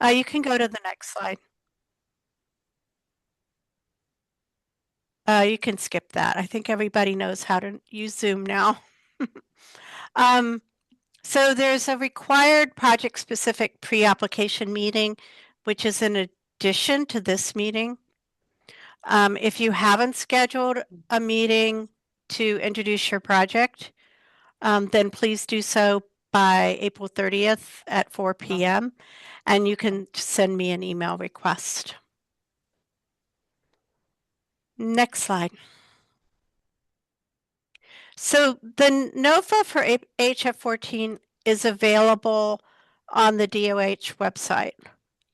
You can go to the next slide. You can skip that. I think everybody knows how to use Zoom now. Um, so there's a required project-specific pre-application meeting, which is in addition to this meeting. If you haven't scheduled a meeting to introduce your project, then please do so by April 30th at 4 p.m. and you can send me an email request. Next slide. So the NOFA for AHF 14 is available on the DOH website.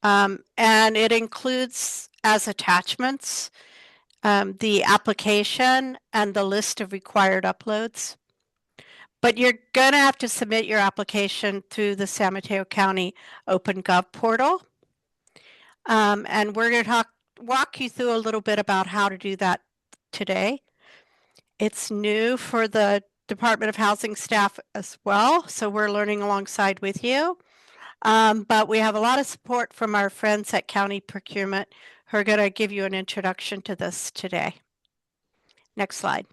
And it includes as attachments the application and the list of required uploads. But you're going to have to submit your application through the San Mateo County OpenGov portal. And we're going to walk you through a little bit about how to do that today. It's new for the Department of Housing staff as well, so we're learning alongside with you. But we have a lot of support from our friends at County Procurement who are going to give you an introduction to this today. Next slide.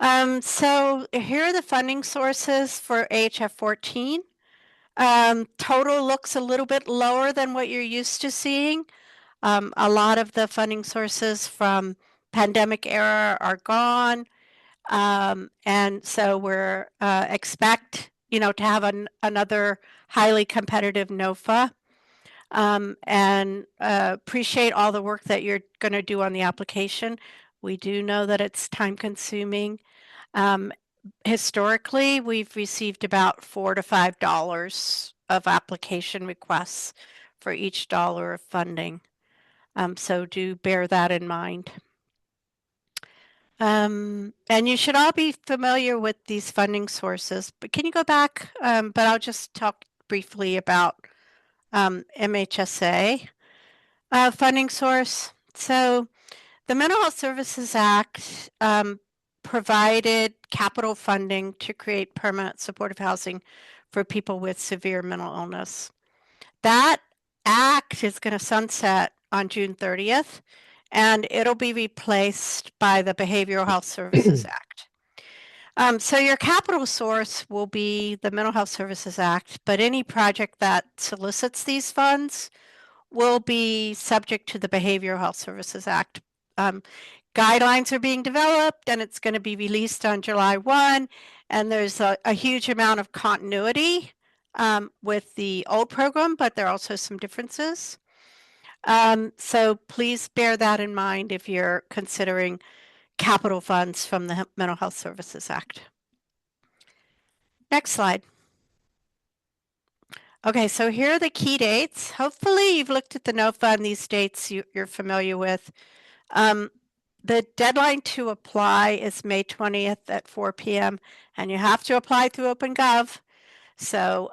So here are the funding sources for AHF 14. Total looks a little bit lower than what you're used to seeing. A lot of the funding sources from pandemic era are gone. And so we're expect, to have another highly competitive NOFA. And appreciate all the work that you're going to do on the application. We do know that it's time consuming. Historically, we've received about $4 to $5 of application requests for each dollar of funding. So do bear that in mind. And you should all be familiar with these funding sources, but can you go back? But I'll just talk briefly about MHSA funding source. So the Mental Health Services Act provided capital funding to create permanent supportive housing for people with severe mental illness. That act is going to sunset on June 30th, and it'll be replaced by the Behavioral Health Services Act. So your capital source will be the Mental Health Services Act, but any project that solicits these funds will be subject to the Behavioral Health Services Act. Guidelines are being developed and it's going to be released on July 1, and there's a huge amount of continuity with the old program, but there are also some differences. So please bear that in mind if you're considering capital funds from the Mental Health Services Act. Next slide. Okay, so here are the key dates. Hopefully you've looked at the NOFA and these dates you're familiar with. The deadline to apply is May 20th at 4 p.m. and you have to apply through OpenGov. So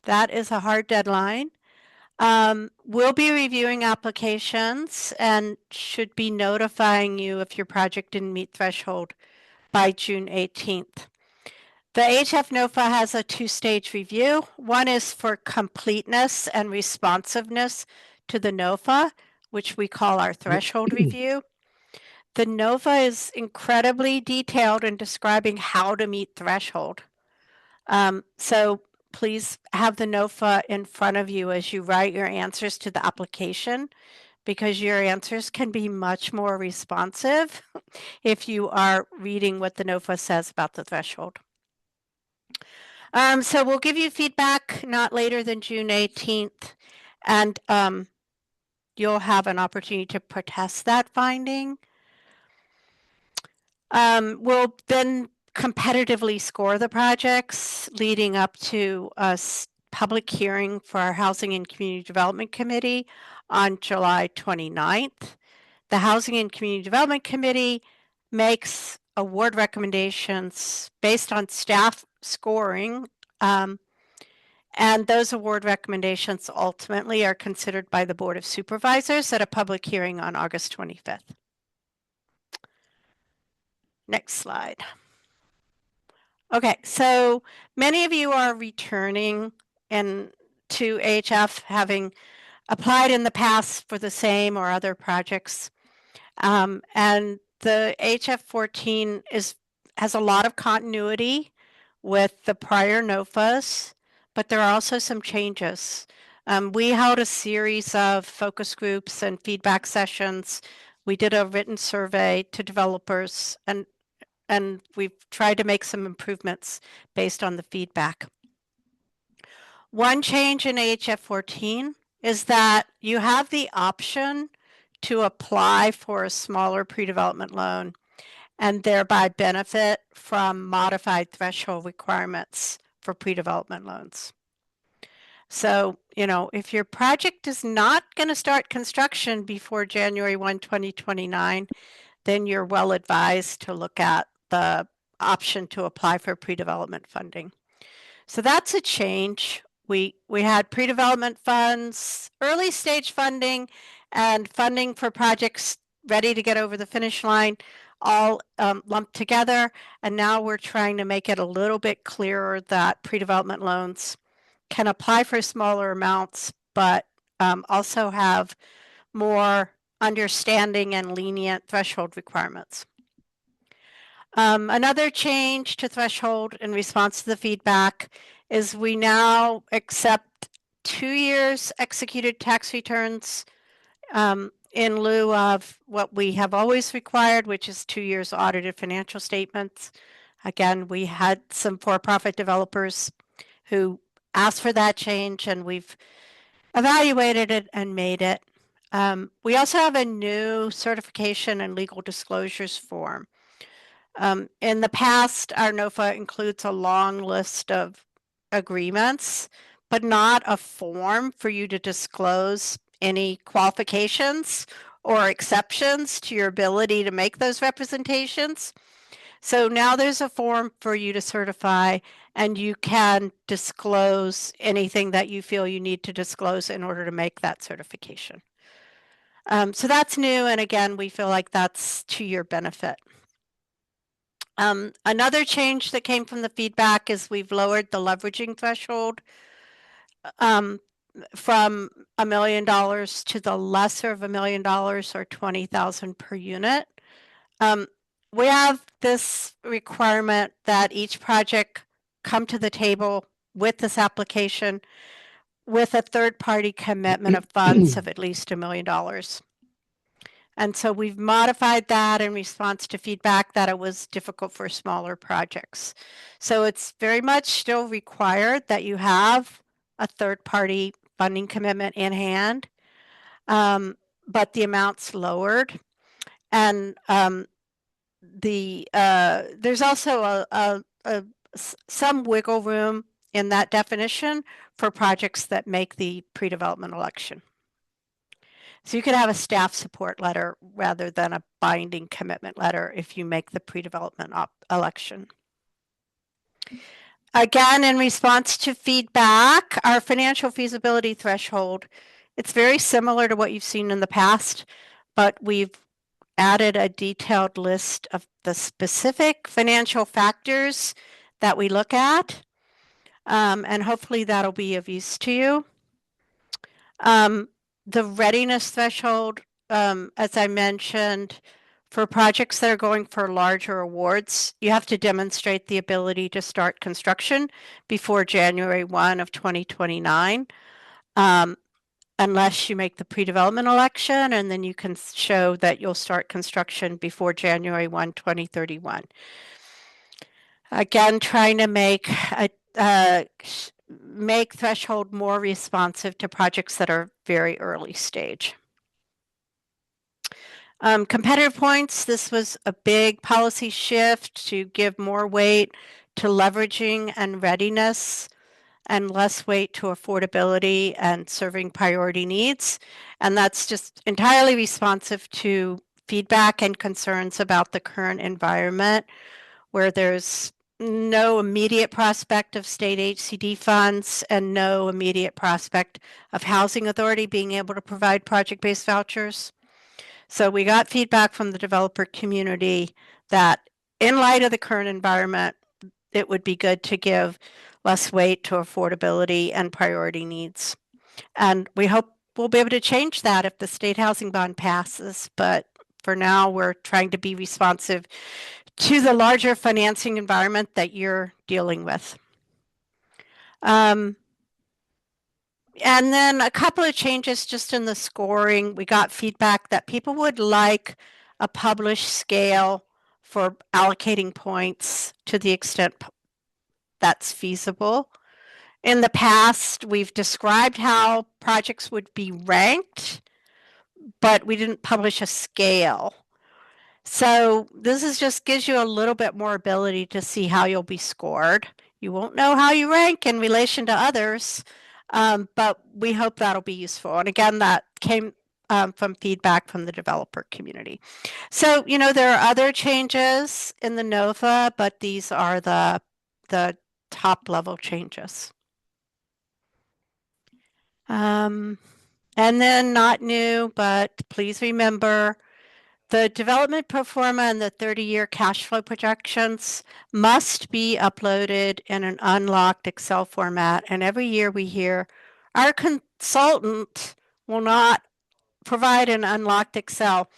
that is a hard deadline. We'll be reviewing applications and should be notifying you if your project didn't meet threshold by June 18th. The AHF NOFA has a two-stage review. One is for completeness and responsiveness to the NOFA, which we call our threshold review. The NOFA is incredibly detailed in describing how to meet threshold. So please have the NOFA in front of you as you write your answers to the application, because your answers can be much more responsive if you are reading what the NOFA says about the threshold. So we'll give you feedback not later than June 18th, and you'll have an opportunity to protest that finding. We'll then competitively score the projects leading up to a public hearing for our Housing and Community Development Committee on July 29th. The Housing and Community Development Committee makes award recommendations based on staff scoring, and those award recommendations ultimately are considered by the Board of Supervisors at a public hearing on August 25th. Next slide. Okay, so many of you are returning, and to AHF, having applied in the past for the same or other projects. And the AHF 14 has a lot of continuity with the prior NOFAs, but there are also some changes. We held a series of focus groups and feedback sessions. We did a written survey to developers, and we've tried to make some improvements based on the feedback. One change in AHF 14 is that you have the option to apply for a smaller pre-development loan and thereby benefit from modified threshold requirements for pre-development loans. So, if your project is not going to start construction before January 1, 2029, then you're well advised to look at the option to apply for pre-development funding. So that's a change. We had pre-development funds, early stage funding, and funding for projects ready to get over the finish line, all lumped together. And now we're trying to make it a little bit clearer that pre-development loans can apply for smaller amounts, but also have more understanding and lenient threshold requirements. Another change to threshold in response to the feedback is we now accept 2 years executed tax returns in lieu of what we have always required, which is 2 years audited financial statements. Again, we had some for-profit developers who asked for that change, and we've evaluated it and made it. We also have a new certification and legal disclosures form. In the past, our NOFA includes a long list of agreements, but not a form for you to disclose any qualifications or exceptions to your ability to make those representations. So now there's a form for you to certify, and you can disclose anything that you feel you need to disclose in order to make that certification. So that's new, and again, we feel like that's to your benefit. Another change that came from the feedback is we've lowered the leveraging threshold from $1 million to the lesser of $1 million or 20,000 per unit. We have this requirement that each project come to the table with this application with a third-party commitment of funds of at least $1 million. And so we've modified that in response to feedback that it was difficult for smaller projects. So it's very much still required that you have a third-party funding commitment in hand, but the amount's lowered. And there's also some wiggle room in that definition for projects that make the pre-development election. So you could have a staff support letter rather than a binding commitment letter if you make the pre-development election. Again, in response to feedback, our financial feasibility threshold, it's very similar to what you've seen in the past, but we've added a detailed list of the specific financial factors that we look at, and hopefully that'll be of use to you. The readiness threshold, as I mentioned, for projects that are going for larger awards, you have to demonstrate the ability to start construction before January 1 of 2029, unless you make the pre-development election, and then you can show that you'll start construction before January 1, 2031. Again, trying to make threshold more responsive to projects that are very early stage. Competitive points, this was a big policy shift to give more weight to leveraging and readiness and less weight to affordability and serving priority needs. And that's just entirely responsive to feedback and concerns about the current environment where there's no immediate prospect of state HCD funds and no immediate prospect of housing authority being able to provide project-based vouchers. So we got feedback from the developer community that in light of the current environment, it would be good to give less weight to affordability and priority needs. And we hope we'll be able to change that if the state housing bond passes. But for now, we're trying to be responsive to the larger financing environment that you're dealing with. And then a couple of changes just in the scoring. We got feedback that people would like a published scale for allocating points to the extent that's feasible. In the past, we've described how projects would be ranked, but we didn't publish a scale. So this is just gives you a little bit more ability to see how you'll be scored. You won't know how you rank in relation to others, but we hope that'll be useful. And again, that came from feedback from the developer community. So, there are other changes in the NOFA, but these are the top level changes. And then not new, but please remember the development pro forma and the 30-year cash flow projections must be uploaded in an unlocked Excel format. And every year we hear our consultant will not provide an unlocked Excel.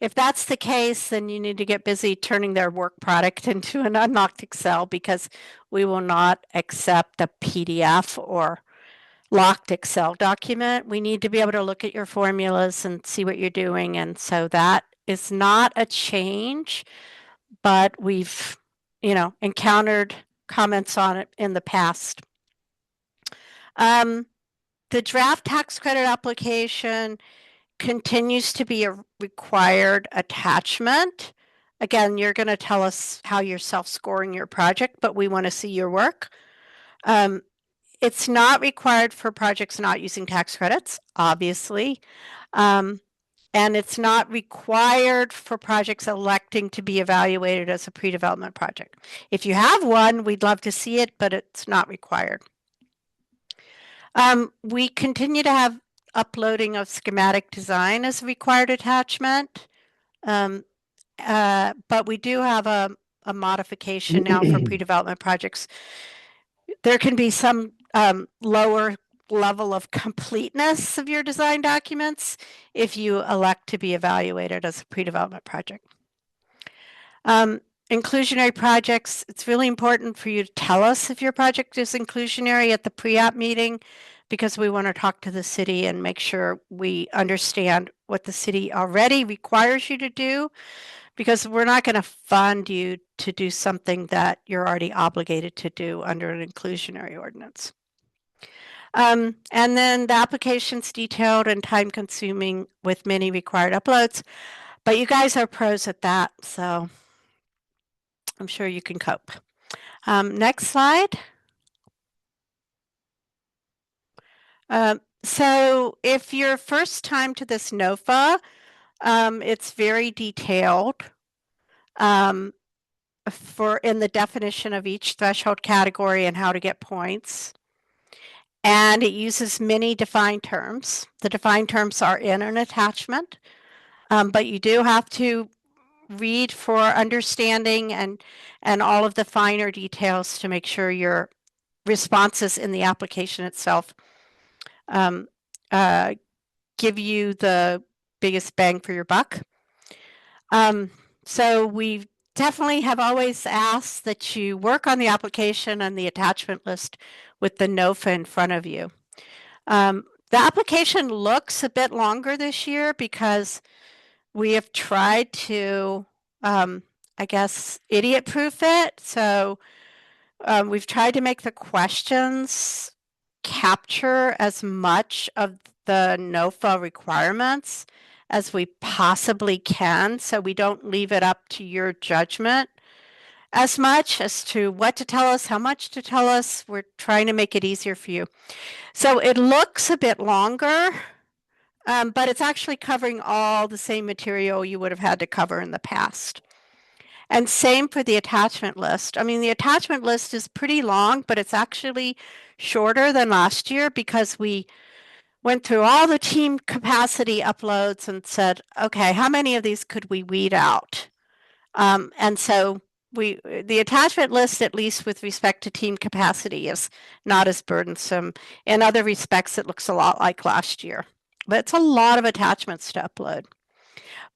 If that's the case, then you need to get busy turning their work product into an unlocked Excel, because we will not accept a PDF or locked Excel document. We need to be able to look at your formulas and see what you're doing. And so that is not a change, but we've, encountered comments on it in the past. The draft tax credit application continues to be a required attachment. Again, you're going to tell us how you're self-scoring your project, but we want to see your work. It's not required for projects not using tax credits, obviously. And it's not required for projects electing to be evaluated as a pre-development project. If you have one, we'd love to see it, but it's not required. We continue to have uploading of schematic design as a required attachment, but we do have a modification now for pre-development projects. There can be some lower level of completeness of your design documents if you elect to be evaluated as a pre-development project. Inclusionary projects, it's really important for you to tell us if your project is inclusionary at the pre-app meeting, because we want to talk to the city and make sure we understand what the city already requires you to do, because we're not going to fund you to do something that you're already obligated to do under an inclusionary ordinance. And then the application's detailed and time consuming with many required uploads, but you guys are pros at that, so I'm sure you can cope. Next slide. So if you're first time to this NOFA, it's very detailed in the definition of each threshold category and how to get points. And it uses many defined terms. The defined terms are in an attachment, but you do have to read for understanding and all of the finer details to make sure your responses in the application itself give you the biggest bang for your buck. So we definitely have always asked that you work on the application and the attachment list with the NOFA in front of you. The application looks a bit longer this year because we have tried to, I guess, idiot-proof it. So we've tried to make the questions capture as much of the NOFA requirements as we possibly can, so we don't leave it up to your judgment as much as to what to tell us, how much to tell us. We're trying to make it easier for you. So it looks a bit longer, but it's actually covering all the same material you would have had to cover in the past. And same for the attachment list. I mean, the attachment list is pretty long, but it's actually shorter than last year because we went through all the team capacity uploads and said, okay, how many of these could we weed out? And so the attachment list, at least with respect to team capacity, is not as burdensome. In other respects, it looks a lot like last year, but it's a lot of attachments to upload.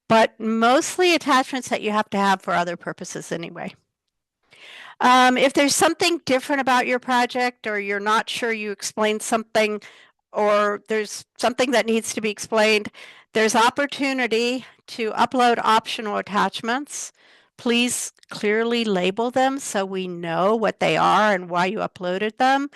But mostly attachments that you have to have for other purposes anyway. If there's something different about your project, or you're not sure you explained something, or there's something that needs to be explained, there's opportunity to upload optional attachments. Please clearly label them so we know what they are and why you uploaded them.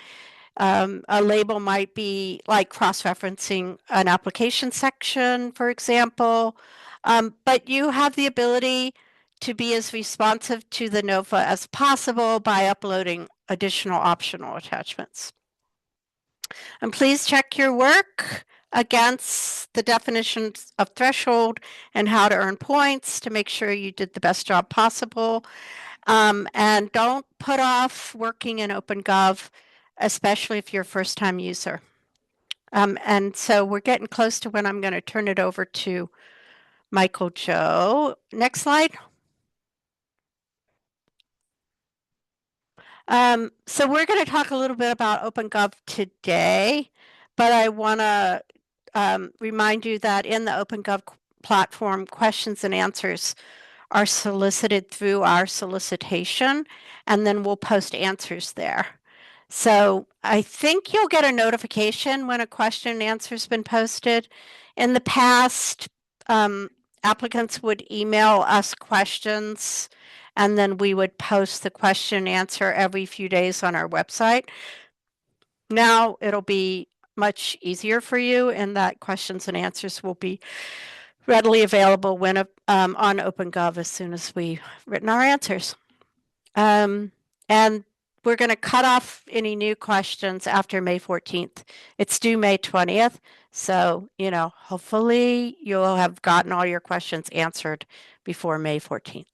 A label might be like cross-referencing an application section, for example, but you have the ability to be as responsive to the NOFA as possible by uploading additional optional attachments. And please check your work against the definitions of threshold and how to earn points to make sure you did the best job possible. And don't put off working in OpenGov, especially if you're a first-time user. And so we're getting close to when I'm going to turn it over to Michael Joe. Next slide. So we're going to talk a little bit about OpenGov today, but I want to remind you that in the OpenGov platform, questions and answers are solicited through our solicitation, and then we'll post answers there. So I think you'll get a notification when a question and answer has been posted. In the past, applicants would email us questions, and then we would post the question and answer every few days on our website. Now it'll be much easier for you, and that questions and answers will be readily available when on OpenGov as soon as we've written our answers. And we're going to cut off any new questions after May 14th. It's due May 20th. So, hopefully you'll have gotten all your questions answered before May 14th.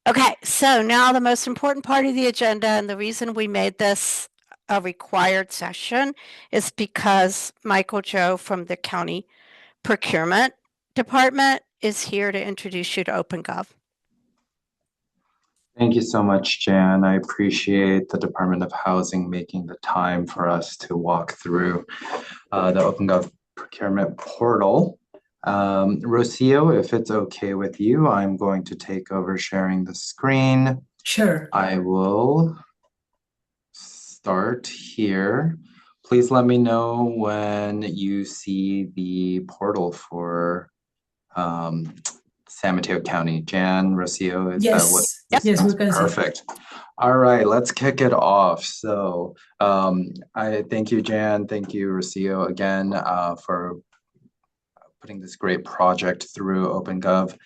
Okay, so now the most important part of the agenda, and the reason we made this a required session is because Michael Joe from the county procurement department is here to introduce you to OpenGov. Thank you so much, Jan. I appreciate the Department of Housing making the time for us to walk through the OpenGov procurement portal. Rocio, if it's okay with you, I'm going to take over sharing the screen. Sure. I will start here. Please let me know when you see the portal for San Mateo County. Jan, Rocio, is that what? Yes, we can see. Perfect. All right, let's kick it off. So I thank you, Jan. Thank you, Rocio, again, for putting this great project through OpenGov.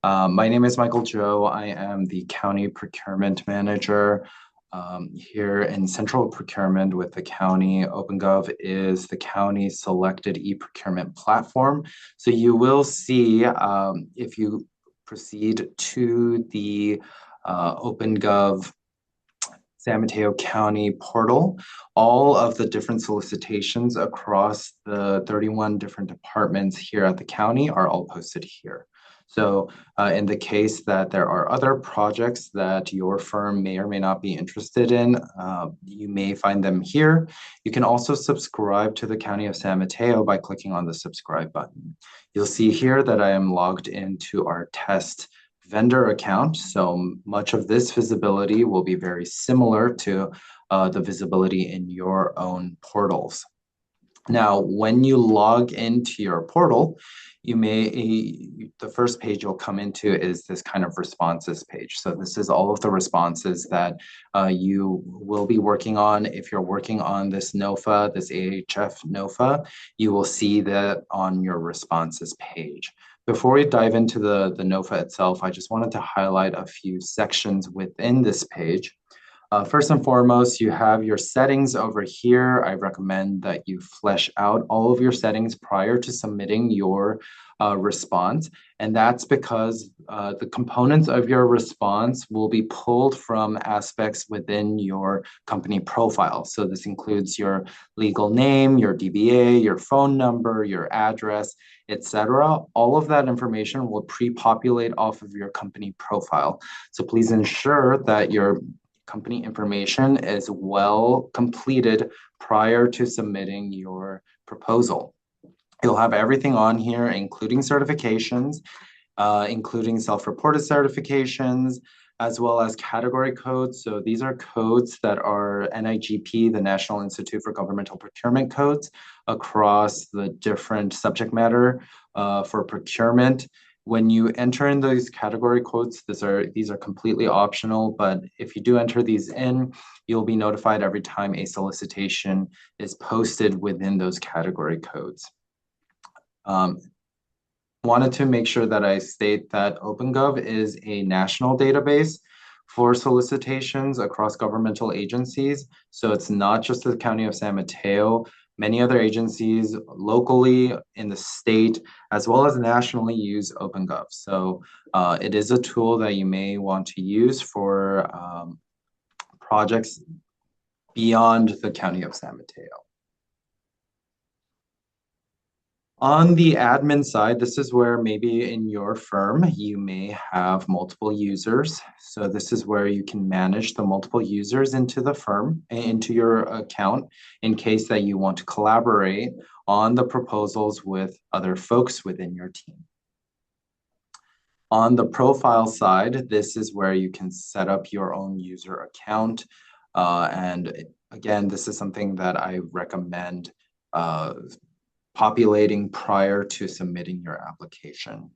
My name is Michael Joe. I am the County Procurement Manager here in Central Procurement with the county. OpenGov is the county selected e-procurement platform. So you will see if you proceed to the OpenGov San Mateo County portal, all of the different solicitations across the 31 different departments here at the county are all posted here. So in the case that there are other projects that your firm may or may not be interested in, you may find them here. You can also subscribe to the County of San Mateo by clicking on the subscribe button. You'll see here that I am logged into our test vendor account. So much of this visibility will be very similar to the visibility in your own portals. Now, when you log into your portal, the first page you'll come into is this kind of responses page. So this is all of the responses that you will be working on. If you're working on this NOFA, this AHF NOFA, you will see that on your responses page. Before we dive into the NOFA itself, I just wanted to highlight a few sections within this page. First and foremost, you have your settings over here. I recommend that you flesh out all of your settings prior to submitting your response. And that's because the components of your response will be pulled from aspects within your company profile. So this includes your legal name, your DBA, your phone number, your address, etc. All of that information will pre-populate off of your company profile. So please ensure that your company information is well completed prior to submitting your proposal. You'll have everything on here, including certifications, including self-reported certifications, as well as category codes. So these are codes that are NIGP, the National Institute for Governmental Procurement codes, across the different subject matter for procurement. When you enter in those category codes, these are completely optional, but if you do enter these in, you'll be notified every time a solicitation is posted within those category codes. Wanted to make sure that I state that OpenGov is a national database for solicitations across governmental agencies. So it's not just the County of San Mateo. Many other agencies locally in the state, as well as nationally, use OpenGov. So it is a tool that you may want to use for projects beyond the County of San Mateo. On the admin side, this is where maybe in your firm, you may have multiple users. So this is where you can manage the multiple users into the firm, into your account, in case that you want to collaborate on the proposals with other folks within your team. On the profile side, this is where you can set up your own user account. And again, this is something that I recommend populating prior to submitting your application.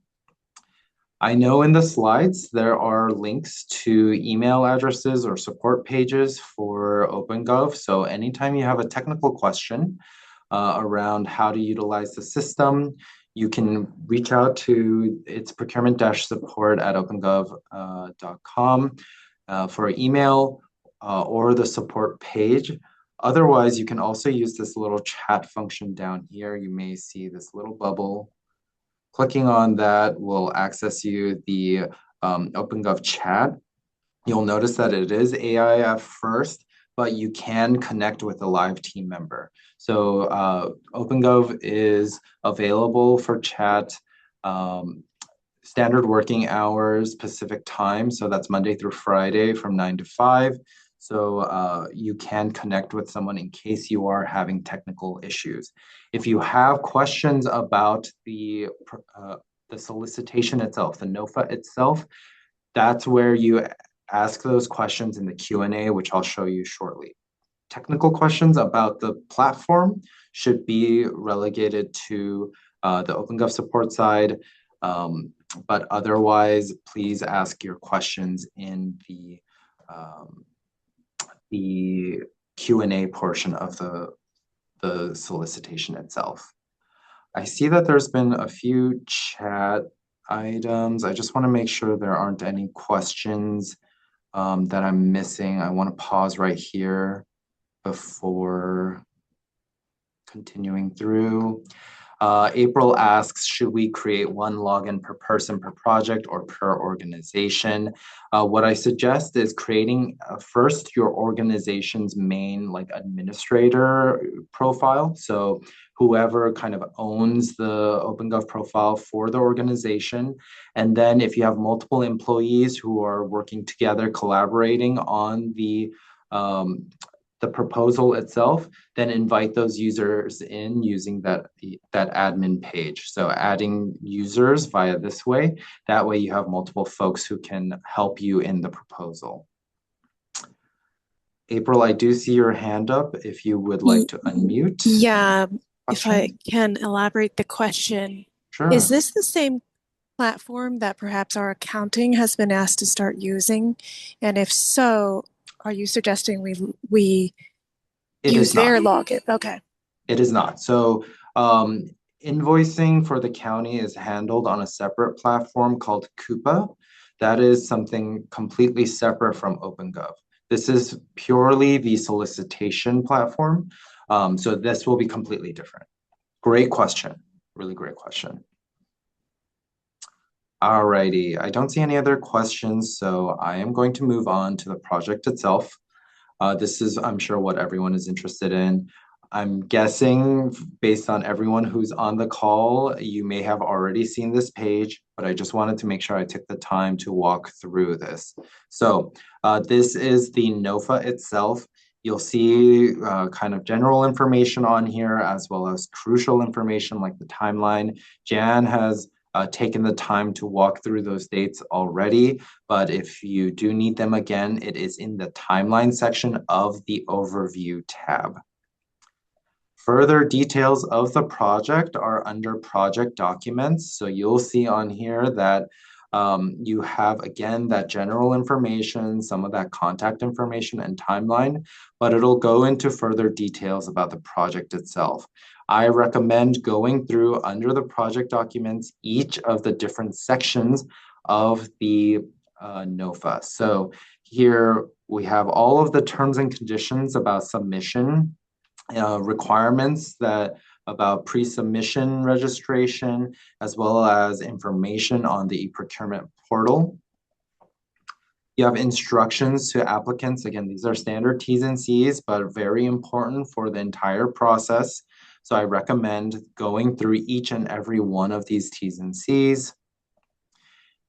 I know in the slides there are links to email addresses or support pages for OpenGov. So anytime you have a technical question around how to utilize the system, you can reach out to its procurement-support@opengov.com for email or the support page. Otherwise, you can also use this little chat function down here. You may see this little bubble. Clicking on that will access you the OpenGov chat. You'll notice that it is AIF first, but you can connect with a live team member. So OpenGov is available for chat standard working hours, Pacific time. So that's Monday through Friday from 9 to 5. So you can connect with someone in case you are having technical issues. If you have questions about the solicitation itself, the NOFA itself, that's where you ask those questions in the Q&A, which I'll show you shortly. Technical questions about the platform should be relegated to the OpenGov support side. But otherwise, please ask your questions in the Q&A portion of the solicitation itself. I see that there's been a few chat items. I just want to make sure there aren't any questions that I'm missing. I want to pause right here before continuing through. April asks, should we create one login per person per project or per organization? What I suggest is creating first your organization's main administrator profile. So whoever kind of owns the OpenGov profile for the organization. And then if you have multiple employees who are working together, collaborating on the proposal itself, then invite those users in using that admin page. So adding users via this way, that way you have multiple folks who can help you in the proposal. April, I do see your hand up if you would like to unmute. Yeah, if I can elaborate the question. Sure. Is this the same platform that perhaps our accounting has been asked to start using? And if so, are you suggesting we use their login? Okay. It is not. So invoicing for the county is handled on a separate platform called Coupa. That is something completely separate from OpenGov. This is purely the solicitation platform. So this will be completely different. Great question. Really great question. Alrighty, I don't see any other questions, so I am going to move on to the project itself. This is, I'm sure, what everyone is interested in. I'm guessing based on everyone who's on the call, you may have already seen this page, but I just wanted to make sure I took the time to walk through this. So this is the NOFA itself. You'll see kind of general information on here, as well as crucial information like the timeline. Jan has taken the time to walk through those dates already, but if you do need them again, it is in the timeline section of the overview tab. Further details of the project are under project documents. So you'll see on here that you have, again, that general information, some of that contact information and timeline, but it'll go into further details about the project itself. I recommend going through under the project documents each of the different sections of the NOFA. So here we have all of the terms and conditions about submission, requirements that about pre-submission registration, as well as information on the e-procurement portal. You have instructions to applicants. Again, these are standard T's and C's, but very important for the entire process. So I recommend going through each and every one of these T's and C's.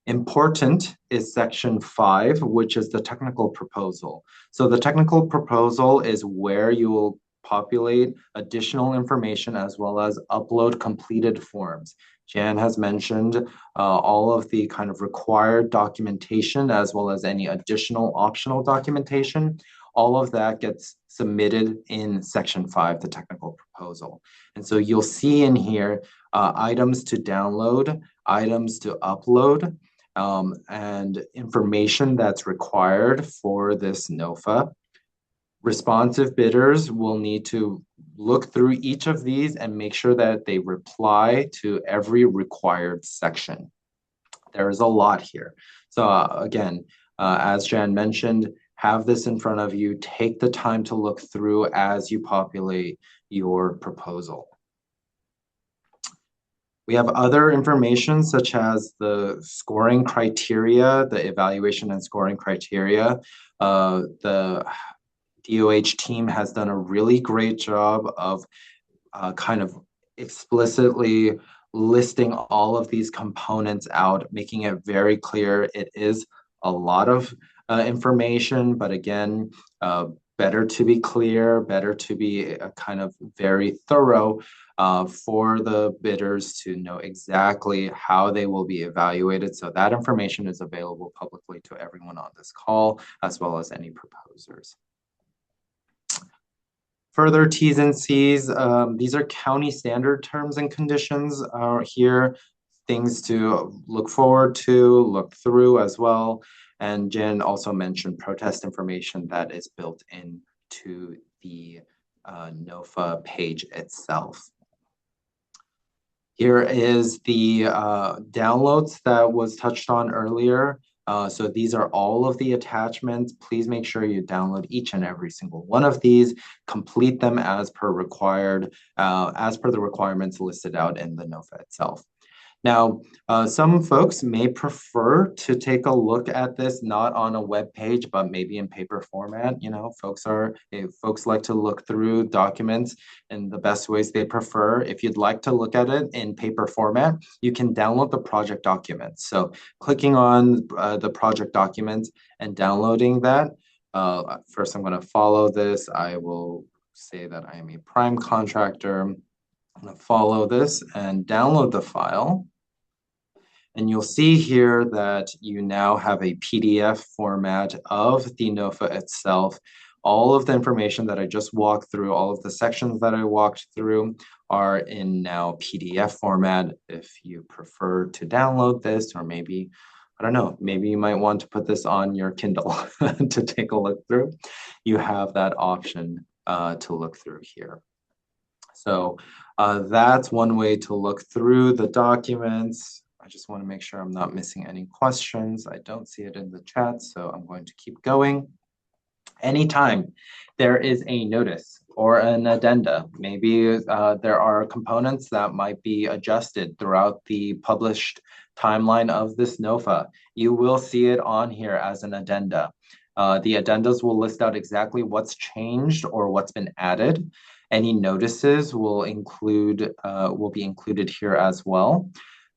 Important is section 5, which is the technical proposal. So the technical proposal is where you will populate additional information as well as upload completed forms. Jan has mentioned all of the kind of required documentation as well as any additional optional documentation. All of that gets submitted in section 5, the technical proposal. And so you'll see in here items to download, items to upload, and information that's required for this NOFA. Responsive bidders will need to look through each of these and make sure that they reply to every required section. There is a lot here. So again, as Jan mentioned, have this in front of you. Take the time to look through as you populate your proposal. We have other information such as the scoring criteria, the evaluation and scoring criteria. The DOH team has done a really great job of kind of explicitly listing all of these components out, making it very clear. It is a lot of information, but again, better to be clear, better to be kind of very thorough for the bidders to know exactly how they will be evaluated. So that information is available publicly to everyone on this call, as well as any proposers. Further T's and C's, these are county standard terms and conditions here, things to look forward to, look through as well. And Jen also mentioned protest information that is built into the NOFA page itself. Here is the downloads that was touched on earlier. So these are all of the attachments. Please make sure you download each and every single one of these, complete them as per required, as per the requirements listed out in the NOFA itself. Now, some folks may prefer to take a look at this not on a web page, but maybe in paper format. You know, folks like to look through documents in the best ways they prefer. If you'd like to look at it in paper format, you can download the project documents. So clicking on the project documents and downloading that, first I'm going to follow this. I will say that I am a prime contractor. I'm going to follow this and download the file. And you'll see here that you now have a PDF format of the NOFA itself. All of the information that I just walked through, all of the sections that I walked through are in now PDF format. If you prefer to download this, or maybe, I don't know, maybe you might want to put this on your Kindle to take a look through. You have that option to look through here. So that's one way to look through the documents. I just want to make sure I'm not missing any questions. I don't see it in the chat, so I'm going to keep going. Anytime there is a notice or an addenda, maybe there are components that might be adjusted throughout the published timeline of this NOFA, you will see it on here as an addenda. The addendas will list out exactly what's changed or what's been added. Any notices will be included here as well.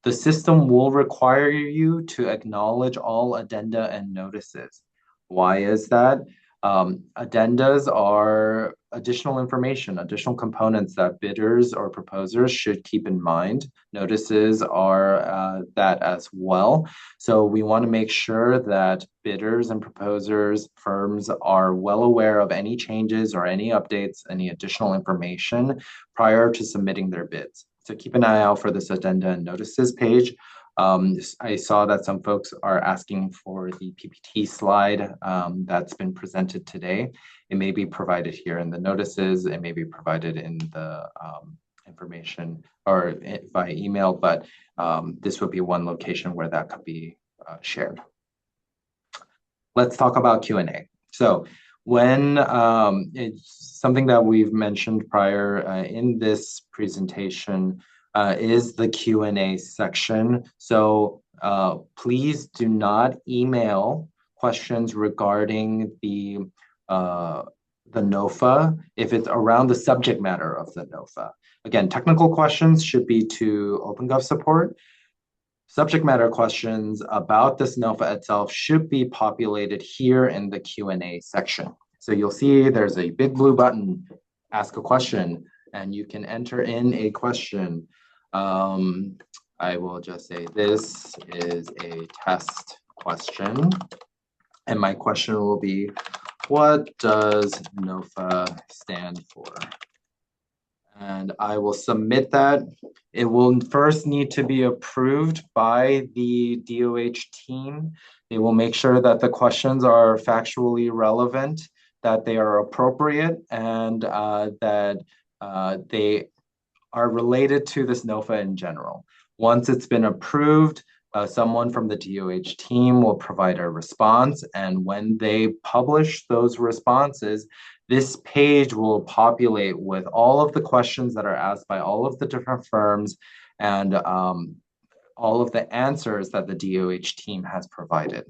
The system will require you to acknowledge all addenda and notices. Why is that? Addendas are additional information, additional components that bidders or proposers should keep in mind. Notices are that as well. So we want to make sure that bidders and proposers, firms are well aware of any changes or any updates, any additional information prior to submitting their bids. So keep an eye out for this addenda and notices page. I saw that some folks are asking for the PPT slide that's been presented today. It may be provided here in the notices. It may be provided in the information or by email, but this would be one location where that could be shared. Let's talk about Q&A. So when it's something that we've mentioned prior in this presentation is the Q&A section. So please do not email questions regarding the NOFA if it's around the subject matter of the NOFA. Again, technical questions should be to OpenGov support. Subject matter questions about this NOFA itself should be populated here in the Q&A section. So you'll see there's a big blue button, ask a question, and you can enter in a question. I will just say this is a test question. And my question will be, what does NOFA stand for? And I will submit that. It will first need to be approved by the DOH team. They will make sure that the questions are factually relevant, that they are appropriate, and that they are related to this NOFA in general. Once it's been approved, someone from the DOH team will provide a response, and when they publish those responses, this page will populate with all of the questions that are asked by all of the different firms and all of the answers that the DOH team has provided.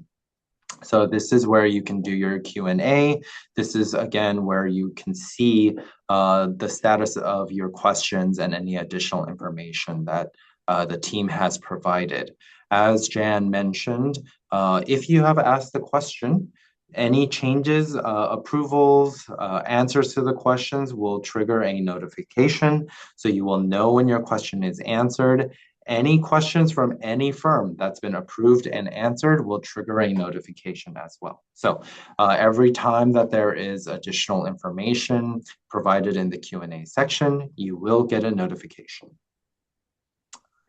So this is where you can do your Q&A. This is, again, where you can see the status of your questions and any additional information that the team has provided. As Jan mentioned, if you have asked the question, any changes, approvals, answers to the questions will trigger a notification. So you will know when your question is answered. Any questions from any firm that's been approved and answered will trigger a notification as well. So every time that there is additional information provided in the Q&A section, you will get a notification.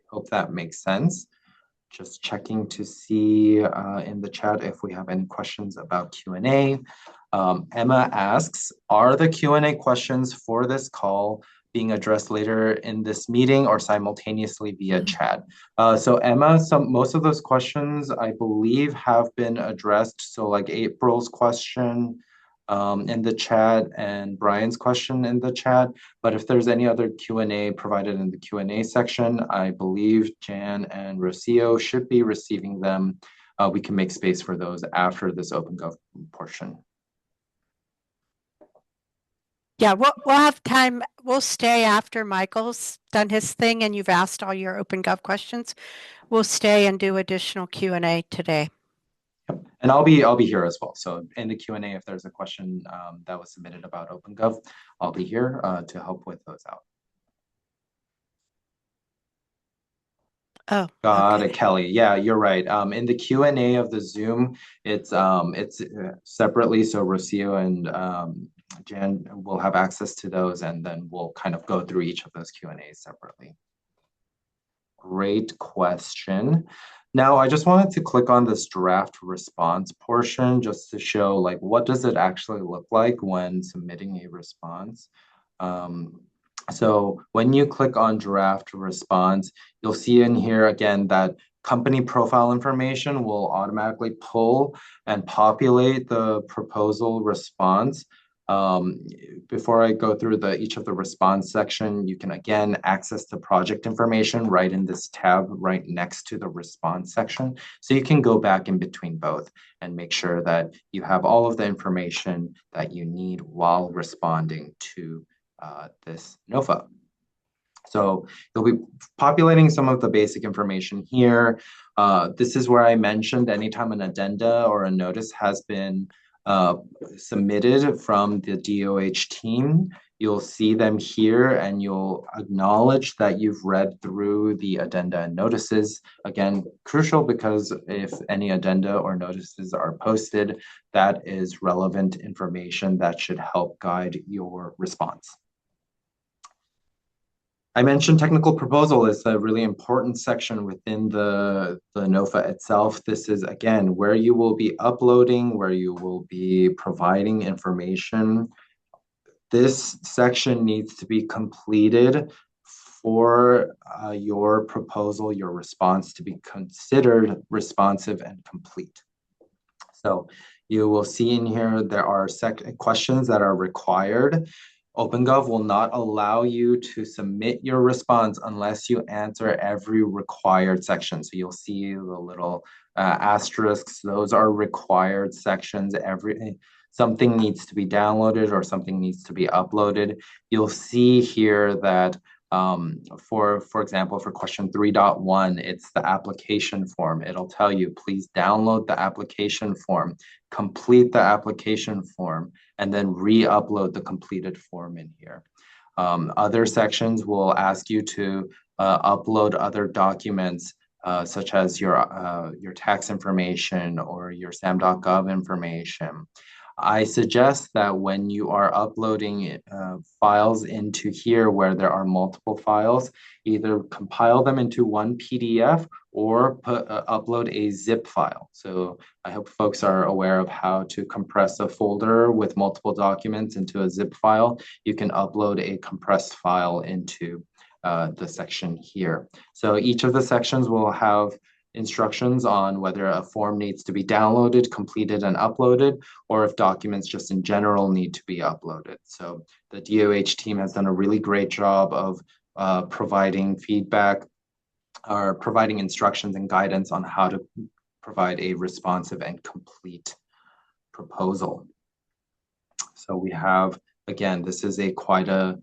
Hope that makes sense. Just checking to see in the chat if we have any questions about Q&A. Emma asks, are the Q&A questions for this call being addressed later in this meeting or simultaneously via chat? So Emma, most of those questions I believe have been addressed. So like April's question in the chat and Brian's question in the chat. But if there's any other Q&A provided in the Q&A section, I believe Jan and Rocio should be receiving them. We can make space for those after this OpenGov portion. Yeah, we'll have time. We'll stay after Michael's done his thing and you've asked all your OpenGov questions. We'll stay and do additional Q&A today. Yep. And I'll be here as well. So in the Q&A, if there's a question that was submitted about OpenGov, I'll be here to help with those out. Oh, got okay. it, Kelly. Yeah, you're right. In the Q&A of the Zoom, it's separately. So Rocio and Jan will have access to those, and then we'll kind of go through each of those Q&As separately. Great question. Now, I just wanted to click on this draft response portion just to show like what does it actually look like when submitting a response. So when you click on draft response, you'll see in here again that company profile information will automatically pull and populate the proposal response. Before I go through each of the response section, you can again access the project information right in this tab right next to the response section. So you can go back in between both and make sure that you have all of the information that you need while responding to this NOFA. So you'll be populating some of the basic information here. This is where I mentioned anytime an addenda or a notice has been submitted from the DOH team, you'll see them here and you'll acknowledge that you've read through the addenda and notices. Again, crucial because if any addenda or notices are posted, that is relevant information that should help guide your response. I mentioned technical proposal is a really important section within the NOFA itself. This is, again, where you will be uploading, where you will be providing information. This section needs to be completed for your proposal, your response to be considered responsive and complete. So you will see in here, there are questions that are required. OpenGov will not allow you to submit your response unless you answer every required section. So you'll see the little asterisks, those are required sections. Something needs to be downloaded or something needs to be uploaded. You'll see here that for example, for question 3.1, it's the application form. It'll tell you, please download the application form, complete the application form, and then re-upload the completed form in here. Other sections will ask you to upload other documents such as your tax information or your SAM.gov information. I suggest that when you are uploading files into here where there are multiple files, either compile them into one PDF or upload a zip file. So I hope folks are aware of how to compress a folder with multiple documents into a zip file. You can upload a compressed file into the section here. So each of the sections will have instructions on whether a form needs to be downloaded, completed, and uploaded, or if documents just in general need to be uploaded. So the DOH team has done a really great job of providing feedback or providing instructions and guidance on how to provide a responsive and complete proposal. So we have, again, this is quite a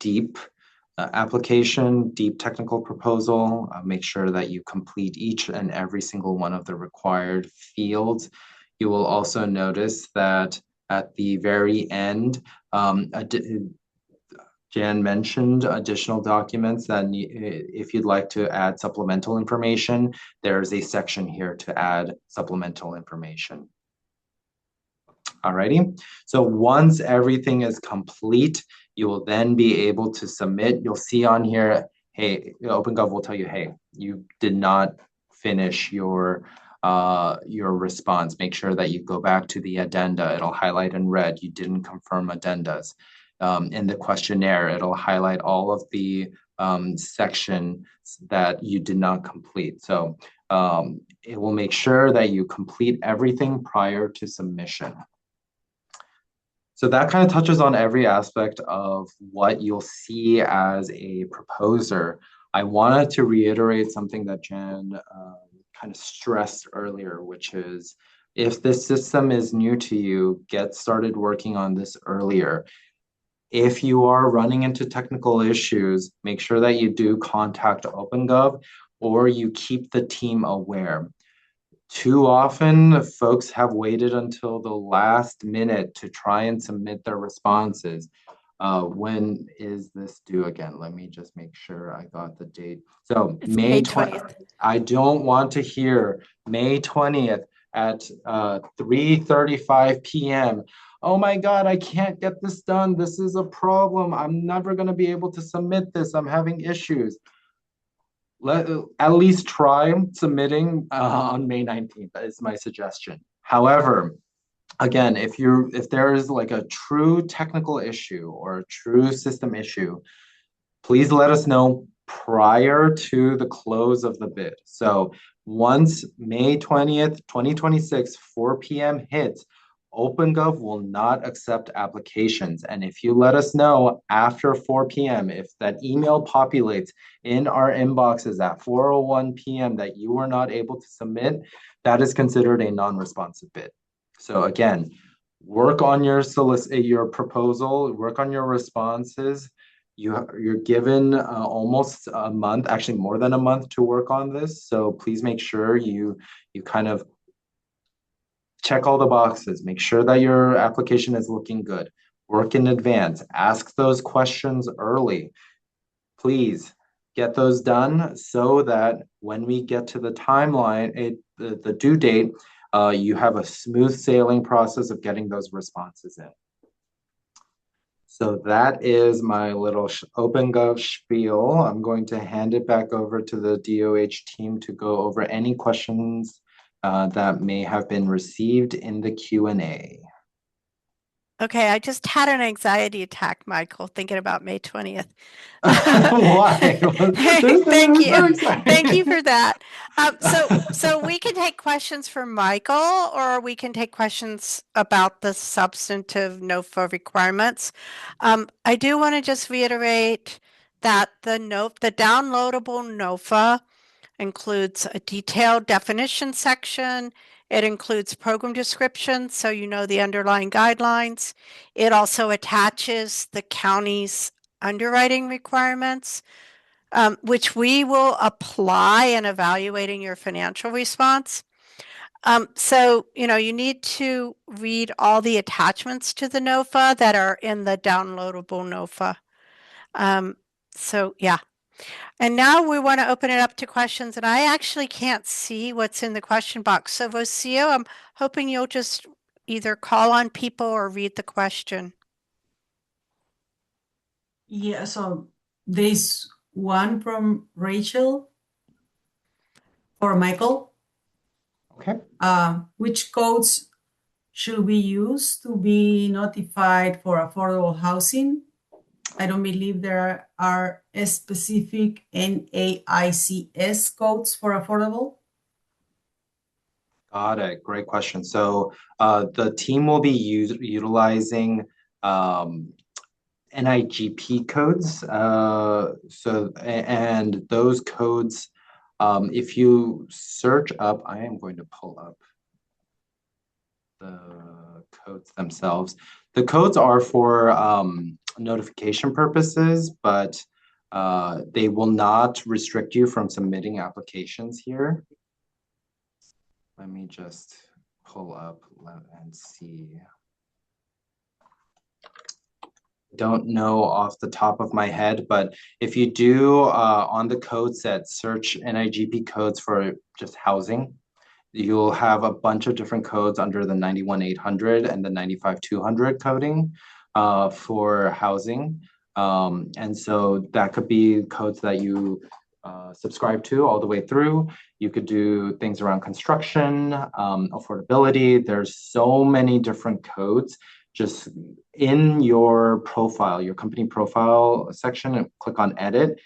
deep application, deep technical proposal. Make sure that you complete each and every single one of the required fields. You will also notice that at the very end, Jan mentioned additional documents that if you'd like to add supplemental information, there's a section here to add supplemental information. Alrighty, so once everything is complete, you will then be able to submit. You'll see on here, hey, OpenGov will tell you, hey, you did not finish your response. Make sure that you go back to the addenda. It'll highlight in red, you didn't confirm addendas. In the questionnaire, it'll highlight all of the sections that you did not complete. So it will make sure that you complete everything prior to submission. So that kind of touches on every aspect of what you'll see as a proposer. I wanted to reiterate something that Jan kind of stressed earlier, which is if this system is new to you, get started working on this earlier. If you are running into technical issues, make sure that you do contact OpenGov or you keep the team aware. Too often, folks have waited until the last minute to try and submit their responses. When is this due again? Let me just make sure I got the date. So It's May 20th. I don't want to hear May 20th at 3:35 p.m. Oh my God, I can't get this done. This is a problem. I'm never going to be able to submit this. I'm having issues. At least try submitting on May 19th. That is my suggestion. However, again, if there is like a true technical issue or a true system issue, please let us know. prior to the close of the bid. So once May 20th, 2026, 4 p.m. hits, OpenGov will not accept applications. And if you let us know after 4 p.m., if that email populates in our inboxes at 4:01 p.m. that you were not able to submit, that is considered a non-responsive bid. So again, work on your proposal, work on your responses. You're given almost a month, actually more than a month to work on this. So please make sure you kind of check all the boxes, make sure that your application is looking good, work in advance, ask those questions early. Please get those done so that when we get to the timeline, the due date, you have a smooth sailing process of getting those responses in. So that is my little OpenGov spiel. I'm going to hand it back over to the DOH team to go over any questions that may have been received in the Q&A. Okay, I just had an anxiety attack, Michael, thinking about May 20th. Why? Thank you. Thank you for that. So we can take questions from Michael, or we can take questions about the substantive NOFA requirements. I do want to just reiterate that the downloadable NOFA includes a detailed definition section. It includes program description, so you know the underlying guidelines. It also attaches the county's underwriting requirements, which we will apply in evaluating your financial response. So, you need to read all the attachments to the NOFA that are in the downloadable NOFA. So, yeah. And now we want to open it up to questions, and I actually can't see what's in the question box. So Vocio, I'm hoping you'll just either call on people or read the question. Yeah, so there's one from Rachel or Michael. Okay. Which codes should we use to be notified for affordable housing? I don't believe there are specific NAICS codes for affordable. Got it. Great question. So the team will be utilizing NIGP codes. And those codes, if you search up, I am going to pull up the codes themselves. The codes are for notification purposes, but they will not restrict you from submitting applications here. Let me just pull up and see. Don't know off the top of my head, but if you do on the code set, search NIGP codes for just housing, you'll have a bunch of different codes under the 91800 and the 95200 coding for housing. And so that could be codes that you subscribe to all the way through. You could do things around construction, affordability. There's so many different codes. Just in your profile, your company profile section, and click on edit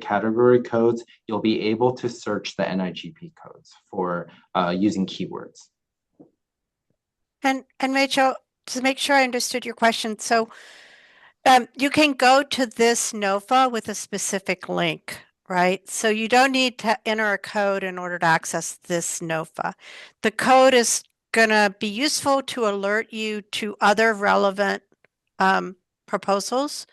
category codes. You'll be able to search the NIGP codes for using keywords. And Rachel, to make sure I understood your question, so you can go to this NOFA with a specific link, right? So you don't need to enter a code in order to access this NOFA. The code is going to be useful to alert you to other relevant proposals,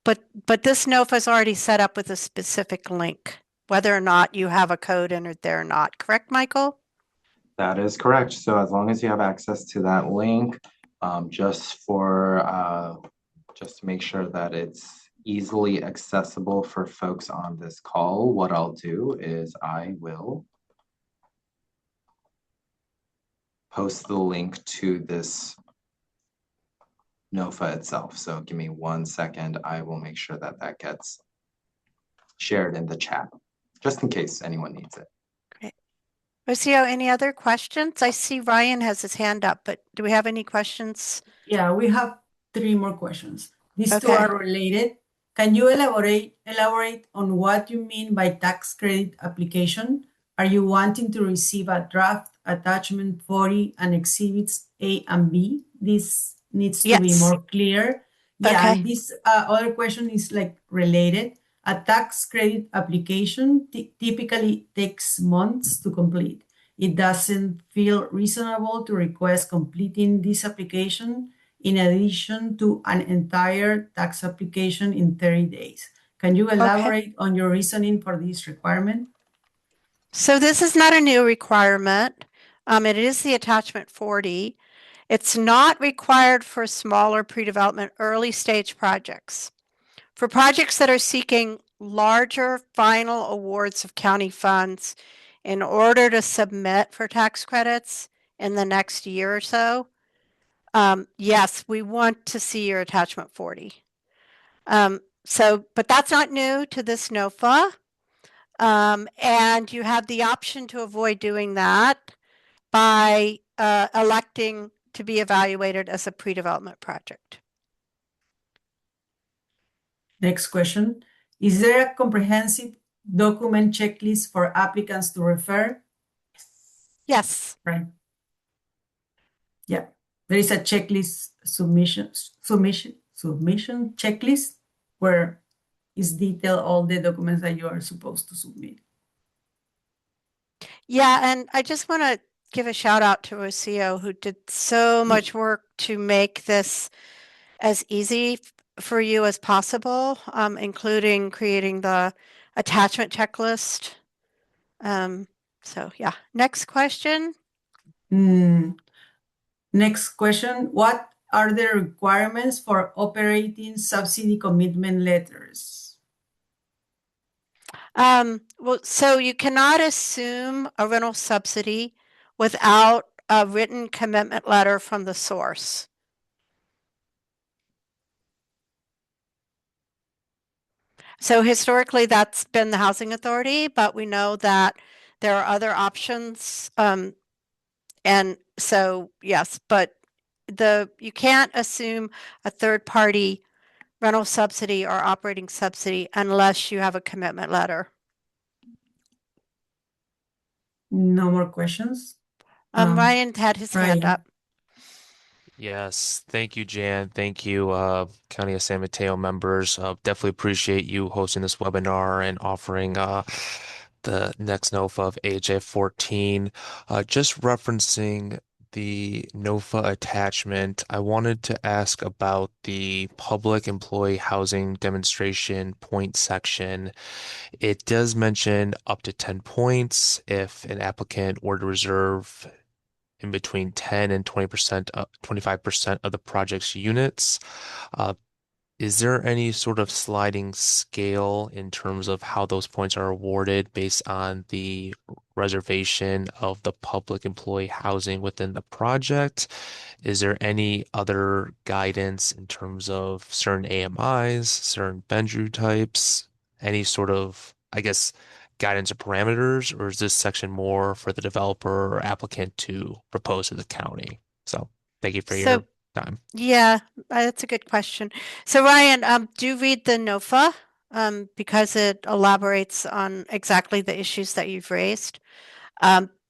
but this NOFA is already set up with a specific link, whether or not you have a code entered there or not. Correct, Michael? That is correct. So as long as you have access to that link, just to make sure that it's easily accessible for folks on this call, what I'll do is I will post the link to this NOFA itself. So give me 1 second. I will make sure that that gets shared in the chat, just in case anyone needs it. Great. Rocio, any other questions? I see Ryan has his hand up, but do we have any questions? Yeah, we have 3 more questions. These 2 Okay. are related. Can you elaborate on what you mean by tax credit application? Are you wanting to receive a draft attachment 40 and exhibits A and B? This needs to be Yes. more clear. Yeah, Okay. and this other question is like related. A tax credit application typically takes months to complete. It doesn't feel reasonable to request completing this application in addition to an entire tax application in 30 days. Can you Okay. elaborate on your reasoning for this requirement? So this is not a new requirement. It is the attachment 40. It's not required for smaller pre-development early stage projects. For projects that are seeking larger final awards of county funds in order to submit for tax credits in the next year or so, yes, we want to see your attachment 40. But that's not new to this NOFA. And you have the option to avoid doing that by electing to be evaluated as a pre-development project. Next question. Is there a comprehensive document checklist for applicants to refer? Yes. Right. Yeah. There is a checklist submission checklist where is detail all the documents that you are supposed to submit. Yeah, and I just want to give a shout out to Rocio, who did so much work to make this as easy for you as possible, including creating the attachment checklist. So yeah, next question. Next question. What are the requirements for operating subsidy commitment letters? Well, so you cannot assume a rental subsidy without a written commitment letter from the source. So historically, that's been the housing authority, but we know that there are other options. And so, yes, but you can't assume a third party rental subsidy or operating subsidy unless you have a commitment letter. No more questions. Ryan had his hand Ryan. up. Yes, thank you, Jan. Thank you, County of San Mateo members. Definitely appreciate you hosting this webinar and offering the next NOFA of AHF 14. Just referencing the NOFA attachment, I wanted to ask about the public employee housing demonstration point section. It does mention up to 10 points if an applicant were to reserve in between 10 and 20%, 25% of the project's units. Is there any sort of sliding scale in terms of how those points are awarded based on the reservation of the public employee housing within the project? Is there any other guidance in terms of certain AMIs, certain Benju types, any sort of, I guess, guidance or parameters, or is this section more for the developer or applicant to propose to the county? So thank you for your time. Yeah, that's a good question. So Ryan, do read the NOFA because it elaborates on exactly the issues that you've raised.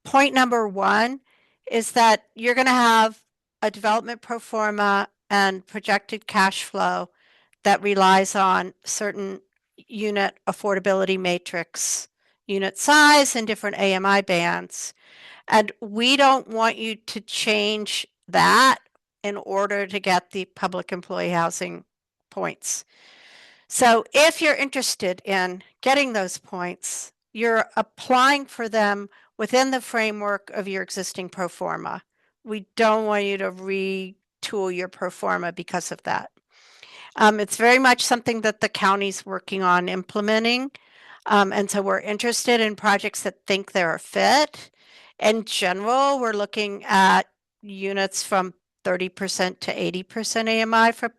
Point number one is that you're going to have a development pro forma and projected cash flow that relies on certain unit affordability matrix, unit size, and different AMI bands. And we don't want you to change that in order to get the public employee housing points. So if you're interested in getting those points, you're applying for them within the framework of your existing pro forma. We don't want you to retool your pro forma because of that. It's very much something that the county's working on implementing. And so we're interested in projects that think they're a fit. In general, we're looking at units from 30% to 80% AMI for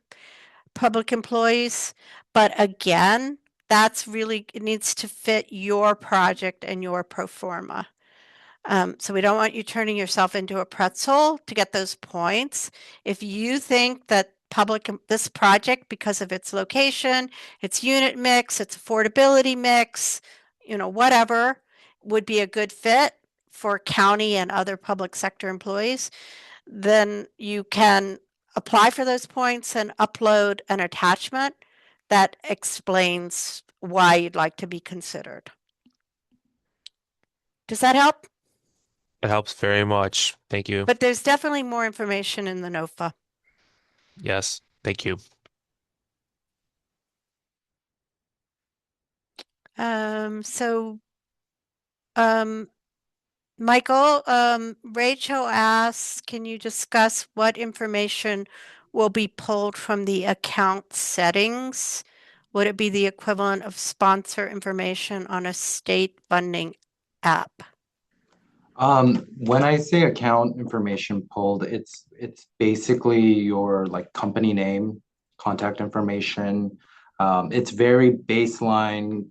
public employees. But again, that's really, it needs to fit your project and your pro forma. So we don't want you turning yourself into a pretzel to get those points. If you think that this project, because of its location, its unit mix, its affordability mix, whatever, would be a good fit for county and other public sector employees, then you can apply for those points and upload an attachment that explains why you'd like to be considered. Does that help? It helps very much. Thank you. But there's definitely more information in the NOFA. Yes, thank you. Michael, Rachel asks, can you discuss what information will be pulled from the account settings? Would it be the equivalent of sponsor information on a state funding app? When I say account information pulled, it's basically your like company name, contact information. It's very baseline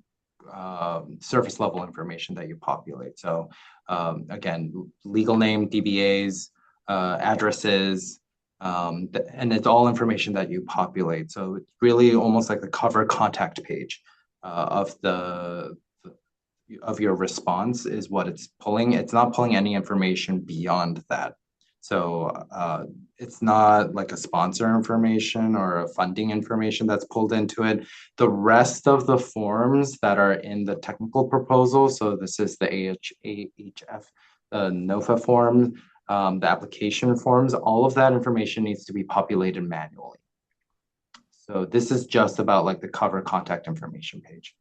surface level information that you populate. So again, legal name, DBAs, addresses, and it's all information that you populate. So it's really almost like the cover contact page of your response is what it's pulling. It's not pulling any information beyond that. So it's not like a sponsor information or a funding information that's pulled into it. The rest of the forms that are in the technical proposal, so this is the AHF, the NOFA form, the application forms, all of that information needs to be populated manually. So this is just about like the cover contact information page.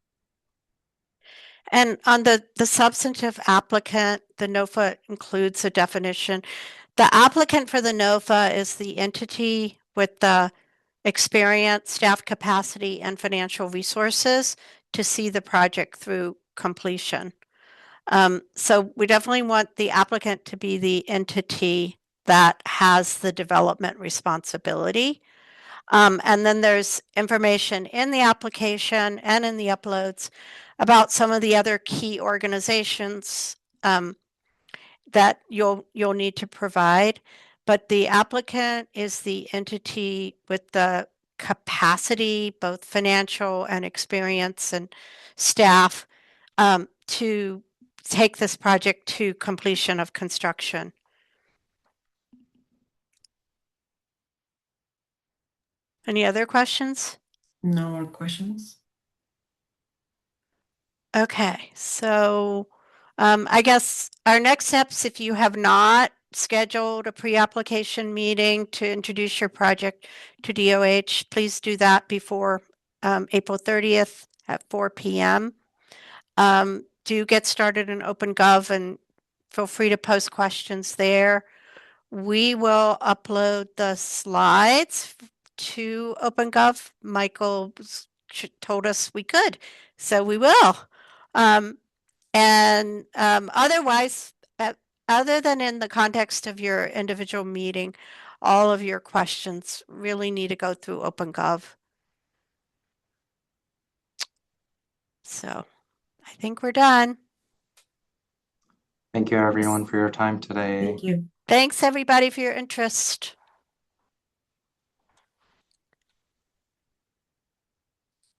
And on the substantive applicant, the NOFA includes a definition. The applicant for the NOFA is the entity with the experience, staff capacity, and financial resources to see the project through completion. So we definitely want the applicant to be the entity that has the development responsibility. And then there's information in the application and in the uploads about some of the other key organizations that you'll need to provide. But the applicant is the entity with the capacity, both financial and experience and staff, to take this project to completion of construction. Any other questions? No more questions. Okay, so I guess our next steps, if you have not scheduled a pre-application meeting to introduce your project to DOH, please do that before April 30th at 4 p.m. Do get started in OpenGov and feel free to post questions there. We will upload the slides to OpenGov. Michael told us we could, so we will. Otherwise, other than in the context of your individual meeting, all of your questions really need to go through OpenGov. So I think we're done. Thank you everyone for your time today. Thank you. Thanks everybody for your interest.